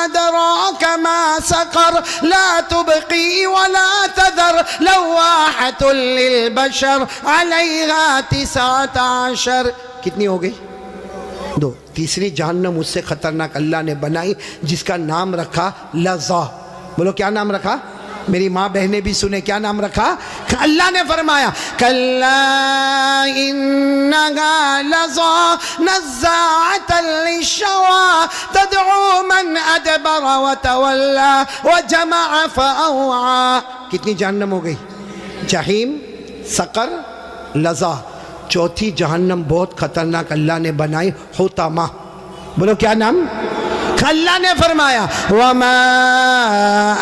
أَدْرَاكَ مَا سَقَرْ لَا تُبْقِي وَلَا تَذَرْ لَوَّاحَةٌ لِلْبَشَرِ عَلَيْهَا 19. کتنی ہو گئی؟ 2. تیسری جہنم اس سے خطرناک اللہ نے بنائی، جس کا نام رکھا لظا. بولو کیا نام رکھا؟ میری ماں بہنیں بھی سنے، کیا نام رکھا؟ اللہ نے فرمایا کَلَّا إِنَّهَا لَظَىٰ نَزَّاعَةً لِلشَّوَىٰ تَدْعُو مَنْ أَدْبَرَ وَتَوَلَّىٰ وَجَمَعَ فَأَوْعَىٰ. کتنی جہنم ہو گئی؟ جہیم، سقر، لظا. چوتھی جہنم بہت خطرناک اللہ نے بنائی، حطمہ. بولو کیا نام؟ اللہ نے فرمایا وَمَا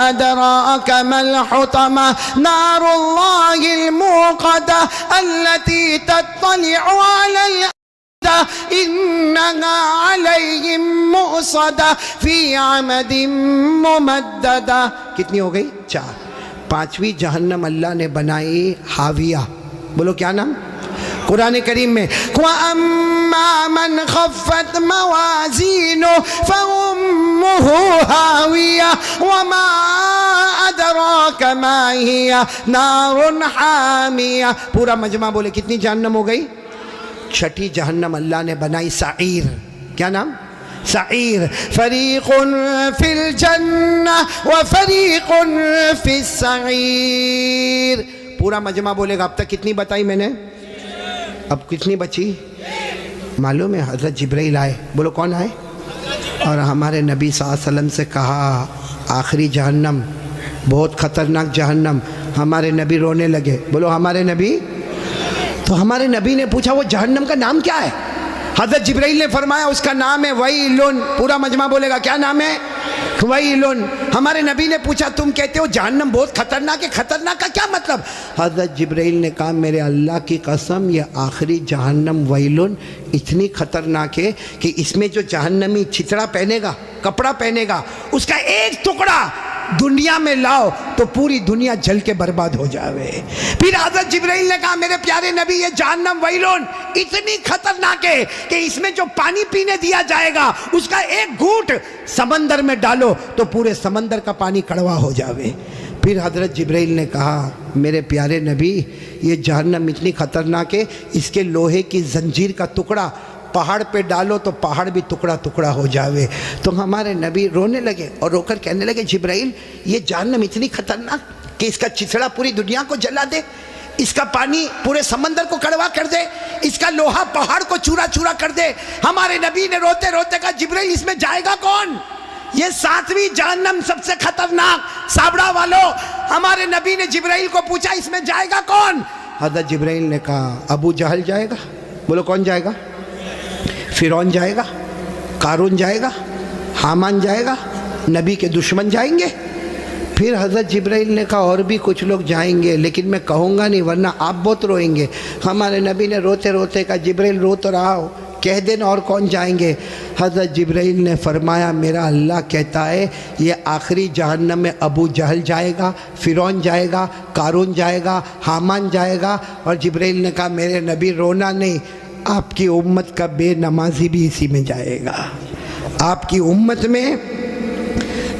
أَدْرَاكَ مَا الْحُطَمَةُ نَارُ اللَّهِ الْمُوقَدَةُ الَّتِي تَطَّلِعُ عَلَى الْأَفْئِدَةِ إِنَّهَا عَلَيْهِمْ مُؤْصَدَةٌ فِي عَمَدٍ مُمَدَّدَةٍ. کتنی ہو گئی؟ 4. پانچویں جہنم اللہ نے بنائی حاویہ. بولو کیا نام؟ قرآن کریم میں وَأَمَّا مَنْ خَفَّتْ مَوَازِينُهُ فَأُمُّهُ هَاوِيَةٌ وَمَا أَدْرَاكَ مَا هِيَ نَارٌ حَامِيَةٌ. پورا مجمع بولے کتنی جہنم ہو گئی؟ 6 جہنم اللہ نے بنائی سعیر. کیا نام؟ سعیر. فَرِيقٌ فِي الْجَنَّةِ وَفَرِيقٌ فِي السَّعِيرِ. پورا مجمع بولے گا اب تک کتنی بتائی میں نے؟ اب کتنی بچی؟ معلوم ہے حضرت جبرائیل آئے. بولو کون آئے؟ اور ہمارے نبی صلی اللہ علیہ وسلم سے کہا آخری جہنم بہت خطرناک جہنم. ہمارے نبی رونے لگے. بولو ہمارے نبی. تو ہمارے نبی نے پوچھا وہ جہنم کا نام کیا ہے؟ حضرت جبرائیل نے فرمایا اس کا نام ہے ویلن. پورا مجمع بولے گا کیا نام ہے؟ ویلن. ہمارے نبی نے پوچھا تم کہتے ہو جہنم بہت خطرناک ہے، خطرناک کا کیا مطلب؟ حضرت جبرائیل نے کہا میرے اللہ کی قسم یہ آخری جہنم ویلن اتنی خطرناک ہے کہ اس میں جو جہنمی چھتڑا پہنے گا، کپڑا پہنے گا، اس کا ایک ٹکڑا دنیا میں لاؤ تو پوری دنیا جل کے برباد ہو جاوے. پھر حضرت جبرائیل نے کہا میرے پیارے نبی یہ جہنم ویلون اتنی خطرناک ہے کہ اس میں جو پانی پینے دیا جائے گا اس کا ایک گھونٹ سمندر میں ڈالو تو پورے سمندر کا پانی کڑوا ہو جاوے. پھر حضرت جبرائیل نے کہا میرے پیارے نبی یہ جہنم اتنی خطرناک ہے اس کے لوہے کی زنجیر کا ٹکڑا پہاڑ پہ ڈالو تو پہاڑ بھی ٹکڑا ٹکڑا ہو جاوے. تو ہمارے نبی رونے لگے اور رو کر کہنے لگے جبرائیل یہ جہنم اتنی خطرناک کہ اس کا چچڑا پوری دنیا کو جلا دے، اس کا پانی پورے سمندر کو کڑوا کر دے، اس کا لوہا پہاڑ کو چورا چورا کر دے. ہمارے نبی نے روتے روتے کہا جبرائیل اس میں جائے گا کون؟ یہ 7ویں جہنم سب سے خطرناک. سابڑا والوں ہمارے نبی نے جبرائیل کو پوچھا اس میں جائے گا کون؟ حضرت جبرائیل نے کہا ابو جہل جائے گا. بولو کون جائے گا؟ فرعون جائے گا، قارون جائے گا، حامان جائے گا، نبی کے دشمن جائیں گے. پھر حضرت جبرائیل نے کہا اور بھی کچھ لوگ جائیں گے لیکن میں کہوں گا نہیں ورنہ آپ بہت روئیں گے. ہمارے نبی نے روتے روتے کہا جبرائیل رو تو رہا ہو, کہہ دینا اور کون جائیں گے. حضرت جبرائیل نے فرمایا میرا اللہ کہتا ہے یہ آخری جہنم میں ابو جہل جائے گا, فرعون جائے گا, قارون جائے گا, حامان جائے گا. اور جبرائیل نے کہا میرے نبی رونا نہیں, آپ کی امت کا بے نمازی بھی اسی میں جائے گا. آپ کی امت میں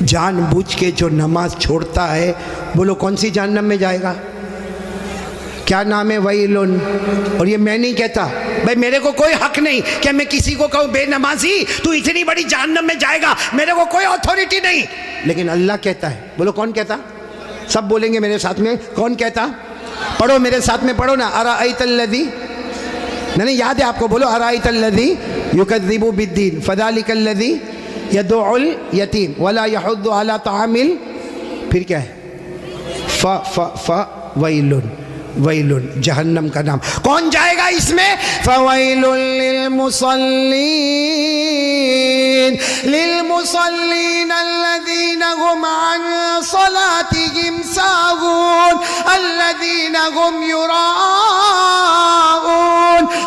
جان بوجھ کے جو نماز چھوڑتا ہے, بولو کون سی جہنم میں جائے گا؟ کیا نام ہے؟ ویلن. اور یہ میں نہیں کہتا بھائی, میرے کو کوئی حق نہیں کہ میں کسی کو کہوں بے نمازی تو اتنی بڑی جہنم میں جائے گا, میرے کو کوئی اتھارٹی نہیں, لیکن اللہ کہتا ہے. بولو کون کہتا؟ سب بولیں گے میرے ساتھ میں, کون کہتا؟ پڑھو میرے ساتھ میں, پڑھو نا. ارائیت الذی, نہیں یاد ہے آپ کو, بولو ارائیت الذی یکذب بالدین فذلک الذی یدعو الیتیم ولا یحض علی طعام. پھر کیا ہے؟ ویلن, ویلن جہنم کا نام. کون جائے گا اس میں؟ فویل للمصلین, للمصلین الذین هم عن صلاتهم ساہون الذین هم یراؤون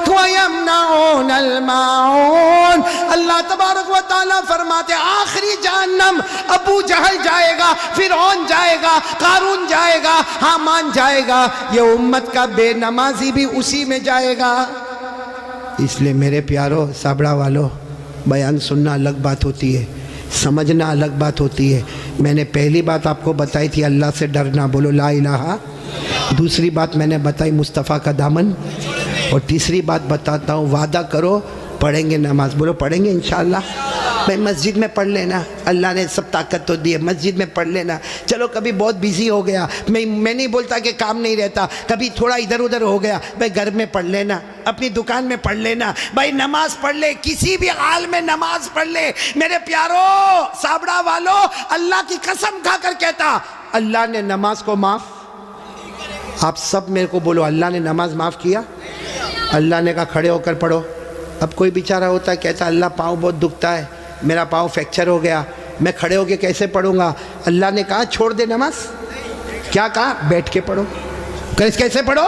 ویمنعون الماعون. اللہ تبارک و تعالیٰ فرماتے آخری جہنم ابو جہل جائے گا, فرعون جائے گا, قارون جائے گا, حامان جائے گا, یہ امت کا بے نمازی بھی اسی میں جائے گا. اس لیے میرے پیارو سابڑا والو, بیان سننا الگ بات ہوتی ہے, سمجھنا الگ بات ہوتی ہے. میں نے پہلی بات آپ کو بتائی تھی اللہ سے ڈرنا, بولو لا الہ. دوسری بات میں نے بتائی مصطفیٰ کا دامن, اور تیسری بات بتاتا ہوں وعدہ کرو پڑھیں گے نماز. بولو پڑھیں گے انشاءاللہ. بھائی مسجد میں پڑھ لینا, اللہ نے سب طاقت تو دی ہے, مسجد میں پڑھ لینا. چلو کبھی بہت بیزی ہو گیا, میں نہیں بولتا کہ کام نہیں رہتا, کبھی تھوڑا ادھر ادھر ہو گیا, بھائی گھر میں پڑھ لینا, اپنی دکان میں پڑھ لینا, بھائی نماز پڑھ لے, کسی بھی حال میں نماز پڑھ لے. میرے پیارو سابڑا والو, اللہ کی قسم کھا کر کہتا اللہ نے نماز کو معاف. آپ سب میرے کو بولو اللہ نے نماز معاف کیا؟ اللہ نے کہا کھڑے ہو کر پڑھو. اب کوئی بیچارہ ہوتا ہے کہتا اللہ پاؤں بہت دکھتا ہے, میرا پاؤں فریکچر ہو گیا, میں کھڑے ہو کے کیسے پڑھوں گا؟ اللہ نے کہا چھوڑ دے نماز. کیا کہا؟ بیٹھ کے پڑھو. کیسے پڑھو؟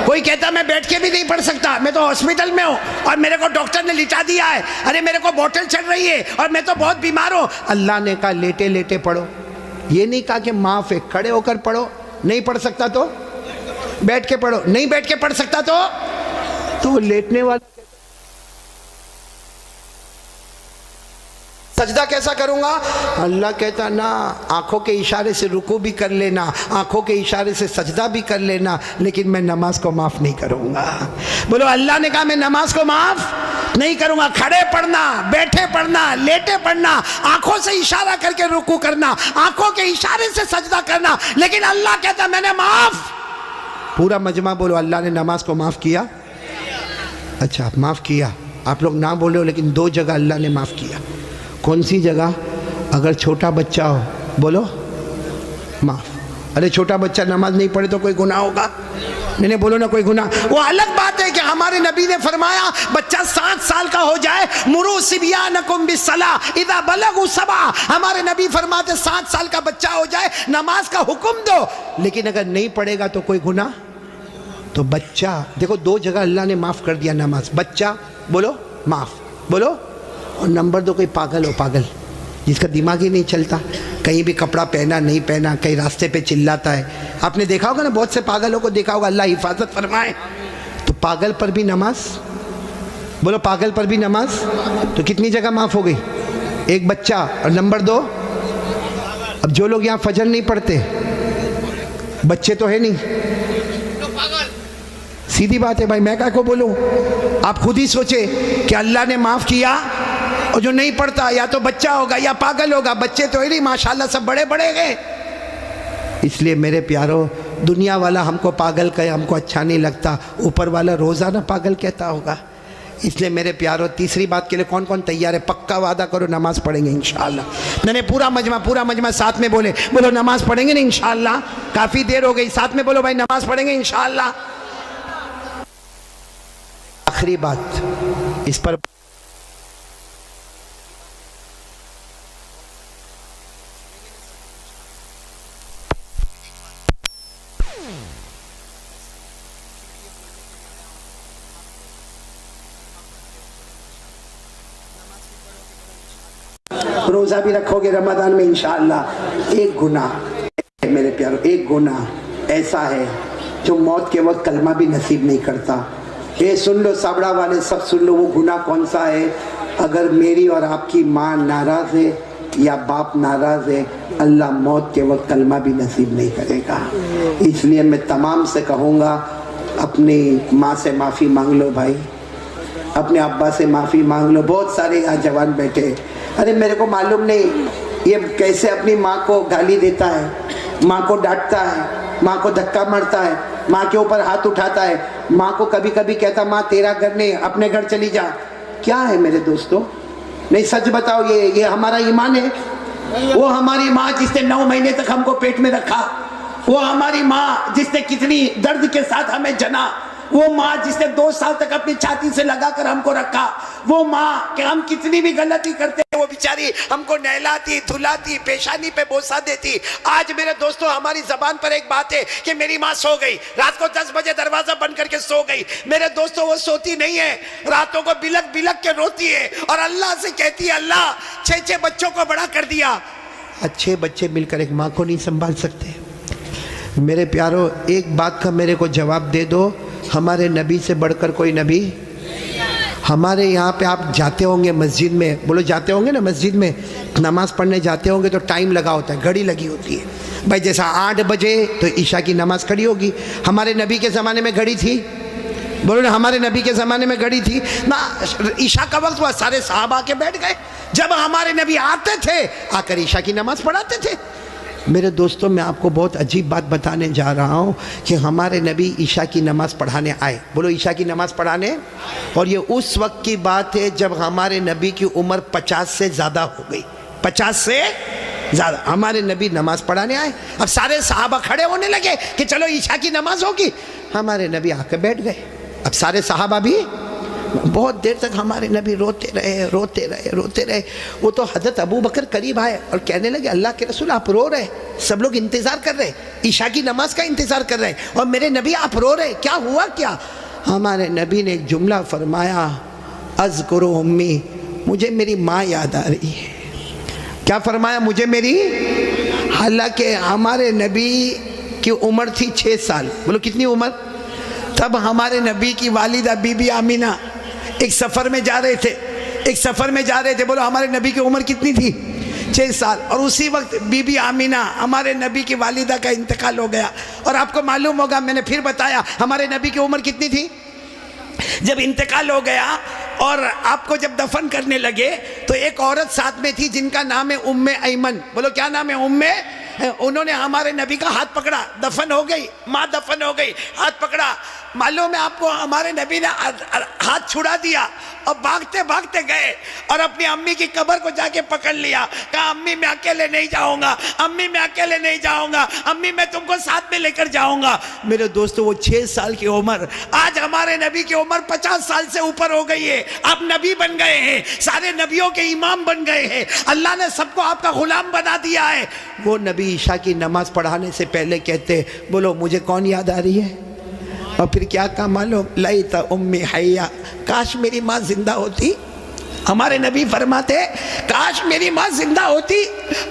کوئی کہتا میں بیٹھ کے بھی نہیں پڑھ سکتا, میں تو ہاسپٹل میں ہوں اور میرے کو ڈاکٹر نے لٹا دیا ہے, ارے میرے کو بوٹل چڑھ رہی ہے اور میں تو بہت بیمار ہوں. اللہ نے کہا لیٹے لیٹے پڑھو. یہ نہیں کہا کہ معاف ہے, کھڑے ہو کر پڑھو. نہیں پڑھ سکتا تو بیٹھ کے پڑھو, نہیں بیٹھ کے پڑھ سکتا تو لیٹنے والا. سجدہ کیسا کروں گا؟ اللہ کہتا نا آنکھوں کے اشارے سے رکوع بھی کر لینا, آنکھوں کے اشارے سے سجدہ بھی کر لینا, لیکن میں نماز کو معاف نہیں کروں گا. بولو اللہ نے کہا میں نماز کو معاف نہیں کروں گا. کھڑے پڑھنا, بیٹھے پڑھنا, لیٹے پڑھنا, آنکھوں سے اشارہ کر کے رکوع کرنا, آنکھوں کے اشارے سے سجدہ کرنا, لیکن اللہ کہتا میں نے معاف. پورا مجمع بولو اللہ نے نماز کو معاف کیا. اچھا معاف کیا, آپ لوگ نہ بولے ہو, لیکن دو جگہ اللہ نے معاف کیا. کون سی جگہ؟ اگر چھوٹا بچہ ہو بولو معاف. ارے چھوٹا بچہ نماز نہیں پڑھے تو کوئی گناہ ہوگا؟ نہیں بولو نا کوئی گناہ. وہ الگ بات ہے کہ ہمارے نبی نے فرمایا بچہ 7 سال کا ہو جائے, مرو صبیانکم بالصلاۃ اذا بلغوا 7. ہمارے نبی فرماتے 7 سال کا بچہ ہو جائے نماز کا حکم دو, لیکن اگر نہیں پڑھے گا تو کوئی گناہ. تو بچہ دیکھو دو جگہ اللہ نے معاف کر دیا نماز. بچہ بولو معاف, بولو. اور نمبر 2 کوئی پاگل ہو, پاگل جس کا دماغ ہی نہیں چلتا, کہیں بھی کپڑا پہنا نہیں پہنا, کہیں راستے پہ چلاتا ہے. آپ نے دیکھا ہوگا نا, بہت سے پاگلوں کو دیکھا ہوگا, اللہ حفاظت فرمائے. تو پاگل پر بھی نماز, بولو پاگل پر بھی نماز. تو کتنی جگہ معاف ہو گئی؟ ایک بچہ. اور نمبر 2 اب جو لوگ یہاں فجر نہیں پڑھتے, بچے تو ہے نہیں, سیدھی بات ہے بھائی, میں کیا کو بولوں؟ آپ خود ہی سوچے کہ اللہ نے معاف کیا, اور جو نہیں پڑھتا یا تو بچہ ہوگا یا پاگل ہوگا. بچے تو ہی نہیں, ماشاءاللہ سب بڑے بڑے گئے. اس لیے میرے پیارو, دنیا والا ہم کو پاگل کہے ہم کو اچھا نہیں لگتا, اوپر والا روزانہ پاگل کہتا ہوگا. اس لیے میرے پیارو تیسری بات کے لیے کون کون تیار ہے؟ پکا وعدہ کرو نماز پڑھیں گے انشاءاللہ. میں نے پورا مجمع ساتھ میں بولو نماز پڑھیں گے نا انشاءاللہ. کافی دیر ہو گئی, ساتھ میں بولو بھائی نماز پڑھیں گے انشاءاللہ. آخری بات اس پر روزہ بھی رکھو گے رمضان میں انشاءاللہ. ایک گناہ میرے پیارو، ایک گناہ ایسا ہے جو موت کے وقت کلمہ بھی نصیب نہیں کرتا. یہ سن لو سابڑا والے سب سن لو، وہ گناہ کون سا ہے؟ اگر میری اور آپ کی ماں ناراض ہے یا باپ ناراض ہے، اللہ موت کے وقت کلمہ بھی نصیب نہیں کرے گا. اس لیے میں تمام سے کہوں گا، اپنی ماں سے معافی مانگ لو بھائی، اپنے ابا سے معافی مانگ لو. بہت سارے یہاں جوان بیٹھے، ارے میرے کو معلوم نہیں یہ کیسے اپنی ماں کو گالی دیتا ہے، ماں کو ڈانٹتا ہے، ماں کو دھکا مارتا ہے، ماں کے اوپر ہاتھ اٹھاتا ہے، ماں کو کبھی کبھی کہتا ماں تیرا گھر نہیں اپنے گھر چلی جا. کیا ہے میرے دوستو؟ نہیں سچ بتاؤ، یہ ہمارا ایمان ہے؟ وہ ہماری ماں جس نے 9 مہینے تک ہم کو پیٹ میں رکھا، وہ ہماری ماں جس نے کتنی درد کے ساتھ ہمیں جنا، وہ ماں جس نے 2 سال تک اپنی چھاتی سے لگا کر ہم کو رکھا، وہ ماں کہ ہم کتنی بھی غلطی کرتے وہ بیچاری ہم کو نہلاتی دھلاتی پیشانی پہ بوسہ دیتی. آج میرے دوستو ہماری زبان پر ایک بات ہے کہ میری ماں سو گئی، رات کو 10 بجے دروازہ بند کر کے سو گئی. میرے دوستو وہ سوتی نہیں ہے، راتوں کو بلک بلک کے روتی ہے اور اللہ سے کہتی ہے اللہ 6 بچوں کو بڑا کر دیا. 6 بچے مل کر ایک ماں کو نہیں سنبھال سکتے. میرے پیارو ایک بات کا میرے کو جواب دے دو، ہمارے نبی سے بڑھ کر کوئی نبی؟ ہمارے یہاں پہ آپ جاتے ہوں گے مسجد میں، بولو جاتے ہوں گے نا مسجد میں، نماز پڑھنے جاتے ہوں گے تو ٹائم لگا ہوتا ہے، گھڑی لگی ہوتی ہے بھائی. جیسا 8 بجے تو عشاء کی نماز کھڑی ہوگی. ہمارے نبی کے زمانے میں گھڑی تھی؟ بولو نا ہمارے نبی کے زمانے میں گھڑی تھی نا. عشاء کا وقت ہوا، سارے صحابہ کے بیٹھ گئے. جب ہمارے نبی آتے تھے آ کر عشاء کی نماز پڑھاتے تھے. میرے دوستوں میں آپ کو بہت عجیب بات بتانے جا رہا ہوں کہ ہمارے نبی عشاء کی نماز پڑھانے آئے. بولو عشاء کی نماز پڑھانے. اور یہ اس وقت کی بات ہے جب ہمارے نبی کی عمر 50 سے زیادہ ہو گئی. 50 سے زیادہ ہمارے نبی نماز پڑھانے آئے. اب سارے صحابہ کھڑے ہونے لگے کہ چلو عشاء کی نماز ہوگی. ہمارے نبی آ کے بیٹھ گئے. اب سارے صحابہ بھی بہت دیر تک ہمارے نبی روتے رہے. وہ تو حضرت ابو بکر قریب آئے اور کہنے لگے اللہ کے رسول آپ رو رہے، سب لوگ انتظار کر رہے، عشاء کی نماز کا انتظار کر رہے اور میرے نبی آپ رو رہے، کیا ہوا کیا؟ ہمارے نبی نے ایک جملہ فرمایا، اذکر امی، مجھے میری ماں یاد آ رہی ہے. کیا فرمایا؟ مجھے میری. حالانکہ ہمارے نبی کی عمر تھی 6 سال. بولو کتنی عمر؟ تب ہمارے نبی کی والدہ بی بی آمینہ ایک سفر میں جا رہے تھے. بولو ہمارے نبی کی عمر کتنی تھی؟ 6 سال. اور اسی وقت بی بی آمینہ ہمارے نبی کی والدہ کا انتقال ہو گیا. اور آپ کو معلوم ہوگا، میں نے پھر بتایا ہمارے نبی کی عمر کتنی تھی جب انتقال ہو گیا. اور آپ کو جب دفن کرنے لگے تو ایک عورت ساتھ میں تھی جن کا نام ہے ام ایمن. بولو کیا نام ہے؟ ام. انہوں نے ہمارے نبی کا ہاتھ پکڑا، دفن ہو گئی ماں، دفن ہو گئی، ہاتھ پکڑا. معلوم ہے آپ کو ہمارے نبی نے ہاتھ چھڑا دیا اور بھاگتے بھاگتے گئے اور اپنی امی کی قبر کو جا کے پکڑ لیا. کہا امی میں اکیلے نہیں جاؤں گا، امی میں اکیلے نہیں جاؤں گا، امی میں تم کو ساتھ میں لے کر جاؤں گا. میرے دوستو وہ 6 سال کی عمر، آج ہمارے نبی کی عمر 50 سال سے اوپر ہو گئی ہے. آپ نبی بن گئے ہیں، سارے نبیوں کے امام بن گئے ہیں، اللہ نے سب کو آپ کا غلام بنا دیا ہے. وہ نبی عشاء کی نماز پڑھانے سے پہلے کہتے، بولو مجھے کون یاد آ رہی ہے؟ اور پھر کیا کہا معلوم؟ لیت امی حیا، کاش میری ماں زندہ ہوتی. ہمارے نبی فرماتے کاش میری ماں زندہ ہوتی،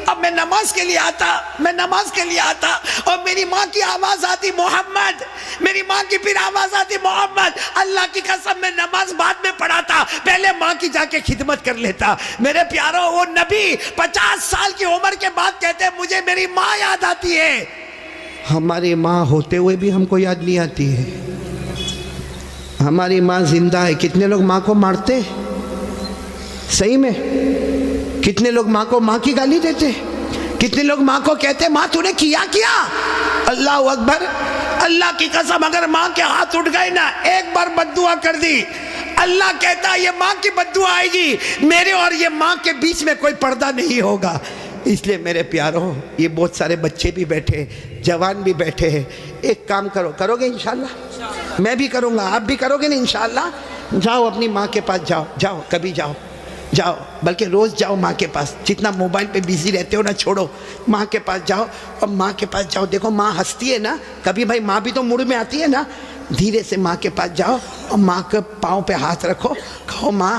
اب میں نماز کے لیے آتا اور میری ماں کی آواز آتی محمد، میری ماں کی پھر آواز آتی محمد. اللہ کی قسم میں نماز بعد میں پڑھاتا، پہلے ماں کی جا کے خدمت کر لیتا. میرے پیارو وہ نبی 50 سال کی عمر کے بعد کہتے مجھے میری ماں یاد آتی ہے. ہماری ماں ہوتے ہوئے بھی ہم کو یاد نہیں آتی ہے. ہماری ماں زندہ ہے. کتنے لوگ ماں کو مارتے؟ صحیح میں کتنے لوگ ماں کو ماں کی گالی دیتے؟ کتنے لوگ ماں کو کہتے ماں تو نے کیا؟ اللہ اکبر. اللہ کی قسم اگر ماں کے ہاتھ اٹھ گئے نا، ایک بار بد دعا کر دی، اللہ کہتا یہ ماں کی بد دعا آئے گی، میرے اور یہ ماں کے بیچ میں کوئی پردہ نہیں ہوگا. اس لیے میرے پیاروں، یہ بہت سارے بچے بھی بیٹھے، جوان بھی بیٹھے ہیں. ایک کام کرو گے انشاءاللہ؟ میں بھی کروں گا، آپ بھی کرو گے نا انشاءاللہ. جاؤ اپنی ماں کے پاس، جاؤ کبھی جاؤ، بلکہ روز جاؤ ماں کے پاس. جتنا موبائل پہ بیزی رہتے ہو نا، چھوڑو، ماں کے پاس جاؤ. اور ماں کے پاس جاؤ، دیکھو ماں ہنستی ہے نا کبھی، بھائی ماں بھی تو موڈ میں آتی ہے نا. دھیرے سے ماں کے پاس جاؤ اور ماں کے پاؤں پہ ہاتھ رکھو، کہو ماں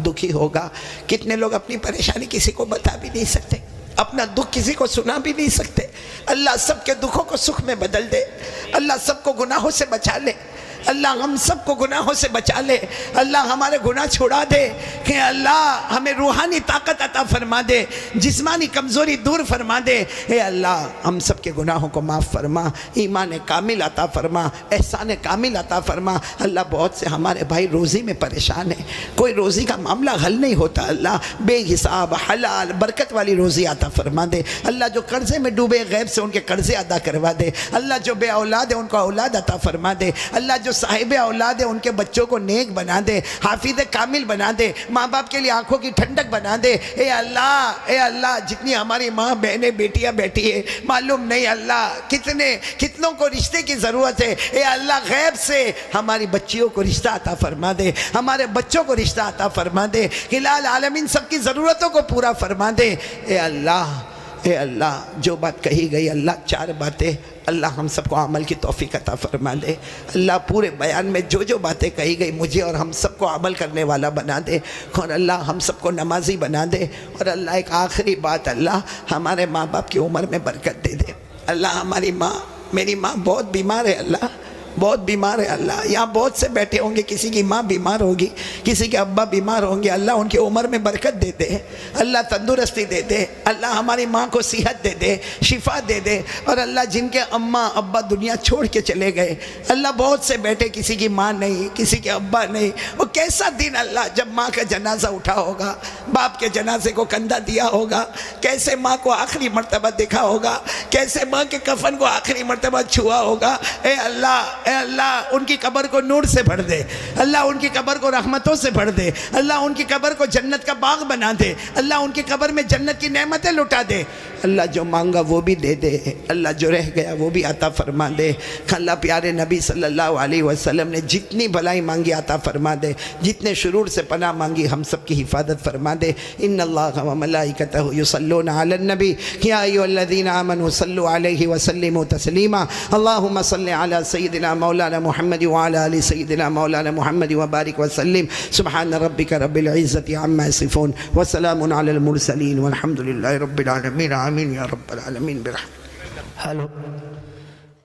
دکھی ہوگا. کتنے لوگ اپنی پریشانی کسی کو بتا بھی نہیں سکتے, اپنا دکھ کسی کو سنا بھی نہیں سکتے. اللہ سب کے دکھوں کو سکھ میں بدل دے, اللہ سب کو گناہوں سے بچا لے, اللہ ہم سب کو گناہوں سے بچا لے, اللہ ہمارے گناہ چھڑا دے, کہ اللہ ہمیں روحانی طاقت عطا فرما دے, جسمانی کمزوری دور فرما دے. اے اللہ ہم سب کے گناہوں کو معاف فرما, ایمان کامل عطا فرما, احسان کامل عطا فرما. اللہ بہت سے ہمارے بھائی روزی میں پریشان ہیں, کوئی روزی کا معاملہ حل نہیں ہوتا. اللہ بے حساب حلال برکت والی روزی عطا فرما دے. اللہ جو قرضے میں ڈوبے غیب سے ان کے قرضے ادا کروا دے. اللہ جو بے اولاد ہے ان کو اولاد عطا فرما دے. اللہ جو صاحب اولاد ہے ان کے بچوں کو نیک بنا دے, حافظ کامل بنا دے, ماں باپ کے لیے آنکھوں کی ٹھنڈک بنا دے. اے اللہ جتنی ہماری ماں بہنیں بیٹیاں بیٹھی ہے معلوم نہیں اللہ کتنوں کو رشتے کی ضرورت ہے. اے اللہ غیب سے ہماری بچیوں کو رشتہ عطا فرما دے, ہمارے بچوں کو رشتہ عطا فرما دے. الٰہ العالمین سب کی ضرورتوں کو پورا فرما دے. اے اللہ جو بات کہی گئی اللہ 4 باتیں اللہ ہم سب کو عمل کی توفیق عطا فرما دے. اللہ پورے بیان میں جو باتیں کہی گئی مجھے اور ہم سب کو عمل کرنے والا بنا دے, اور اللہ ہم سب کو نمازی بنا دے. اور اللہ ایک آخری بات, اللہ ہمارے ماں باپ کی عمر میں برکت دے دے. اللہ ہماری ماں, میری ماں بہت بیمار ہے, اللہ بہت بیمار ہے. اللہ یہاں بہت سے بیٹھے ہوں گے, کسی کی ماں بیمار ہوگی, کسی کے ابا بیمار ہوں گے. اللہ ان کی عمر میں برکت دے دے, اللہ تندرستی دے دے. اللہ ہماری ماں کو صحت دے دے, شفا دے دے. اور اللہ جن کے اماں ابا دنیا چھوڑ کے چلے گئے, اللہ بہت سے بیٹھے کسی کی ماں نہیں, کسی کے ابا نہیں. وہ کیسا دن اللہ جب ماں کا جنازہ اٹھا ہوگا, باپ کے جنازے کو کندھا دیا ہوگا, کیسے ماں کو آخری مرتبہ دیکھا ہوگا, کیسے ماں کے کفن کو آخری مرتبہ چھوا ہوگا. اے اللہ ان کی قبر کو نور سے بھر دے, اللہ ان کی قبر کو رحمتوں سے بھر دے, اللہ ان کی قبر کو جنت کا باغ بنا دے, اللہ ان کی قبر میں جنت کی نعمتیں لٹا دے. اللہ جو مانگا وہ بھی دے دے, اللہ جو رہ گیا وہ بھی عطا فرما دے. اللہ پیارے نبی صلی اللہ علیہ وسلم نے جتنی بھلائی مانگی عطا فرما دے, جتنے شرور سے پناہ مانگی ہم سب کی حفاظت فرما دے. ان اللہ و ملائکتہ یصلون علی النبی یا ایھا الذین آمنوا صلوا علیہ وسلموا تسلیما. اللہم صل علی سیدنا مولانا محمد وعلى آل سيدنا مولانا محمد وبارك وسلم. سبحان ربك رب العزة عما يصفون وسلام على المرسلين والحمد لله رب العالمين. آمين يا رب العالمين برحمتك. ہلو